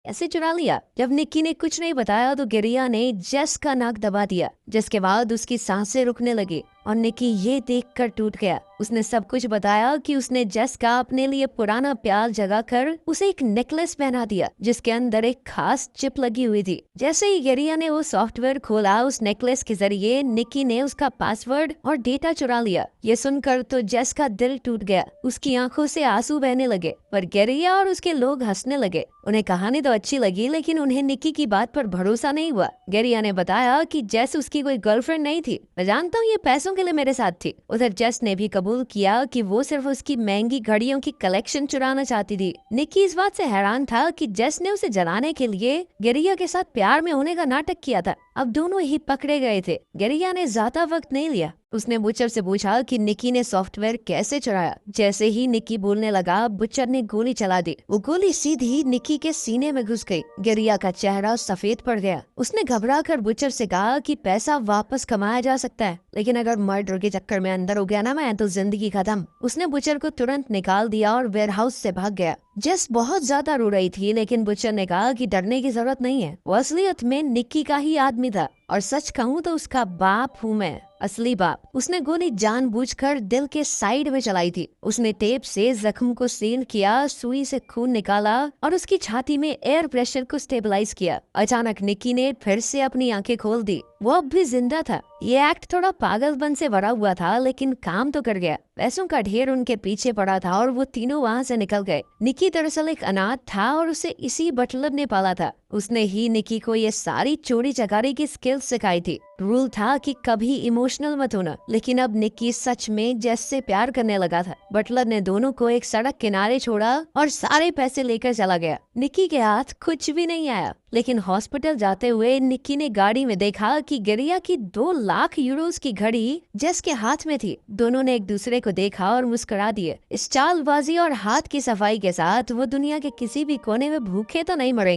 ऐसे चुरा लिया। जब निक्की ने कुछ नहीं बताया तो गिरिया ने जेस का नाक दबा दिया, जिसके बाद उसकी सांसें रुकने लगी और निक्की ये देखकर टूट गया। उसने सब कुछ बताया कि उसने जेस का अपने लिए पुराना प्यार जगाकर उसे एक नेकलेस पहना दिया जिसके अंदर एक खास चिप लगी हुई थी। जैसे ही गिरिया ने वो सॉफ्टवेयर खोला, उस नेकलेस के जरिए निक्की ने उसका पासवर्ड और डेटा चुरा लिया। ये सुनकर तो जेस का दिल टूट गया, उसकी आंखों से आंसू बहने लगे। पर गिरिया और उसके लोग हंसने लगे। उन्हें कहानी तो अच्छी लगी, लेकिन उन्हें निक्की की बात पर भरोसा नहीं हुआ। गिरिया ने बताया कि जेस उसकी कोई गर्लफ्रेंड नहीं थी। मैं जानता हूँ ये पैसों के लिए मेरे साथ थी। उधर जेस ने भी कबूल किया कि वो सिर्फ उसकी महंगी घड़ियों की कलेक्शन चुराना चाहती थी। निक्की इस बात से हैरान था कि जेस ने उसे जलाने के लिए गिरिया के साथ प्यार में होने का नाटक किया था। अब दोनों ही पकड़े गए थे। गिरिया ने ज्यादा वक्त नहीं लिया। उसने बुचर से पूछा कि निक्की ने सॉफ्टवेयर कैसे चुराया। जैसे ही निक्की बोलने लगा, बुचर ने गोली चला दी। वो गोली सीधी निक्की के सीने में घुस गई। गिरिया का चेहरा सफेद पड़ गया। उसने घबराकर बुचर से कहा कि पैसा वापस कमाया जा सकता है, लेकिन अगर मर्डर के चक्कर में अंदर हो गया ना मैं, तो जिंदगी खत्म। उसने बुचर को तुरंत निकाल दिया और वेयरहाउस से भाग गया। जेस बहुत ज्यादा रो रही थी, लेकिन बुचर ने कहा कि डरने की जरूरत नहीं है। वो असलियत में निक्की का ही आदमी था, और सच कहूँ तो उसका बाप हूँ मैं, असली बाप। उसने गोली जानबूझकर दिल के साइड में चलाई थी। उसने टेप से जख्म को सील किया, सुई से खून निकाला और उसकी छाती में एयर प्रेशर को स्टेबलाइज किया। अचानक निक्की ने फिर से अपनी आंखें खोल दी। वो अब भी जिंदा था। ये एक्ट थोड़ा पागलपन से भरा हुआ था, लेकिन काम तो कर गया। पैसों का ढेर उनके पीछे पड़ा था और वो तीनों वहाँ से निकल गए। निक्की दरअसल एक अनाथ था और उसे इसी बटलर ने पाला था। उसने ही निक्की को ये सारी चोरी चकारी की स्किल्स सिखाई थी। रूल था कि कभी इमोशनल मत होना, लेकिन अब निक्की सच में जेस से प्यार करने लगा था। बटलर ने दोनों को एक सड़क किनारे छोड़ा और सारे पैसे लेकर चला गया। निक्की के हाथ कुछ भी नहीं आया, लेकिन हॉस्पिटल जाते हुए निक्की ने गाड़ी में देखा कि गिरिया की 2 लाख यूरोस की घड़ी जेस के हाथ में थी। दोनों ने एक दूसरे को देखा और मुस्कुरा दिए। इस चालबाजी और हाथ की सफाई के साथ वो दुनिया के किसी भी कोने में भूखे तो नहीं मरेंगे।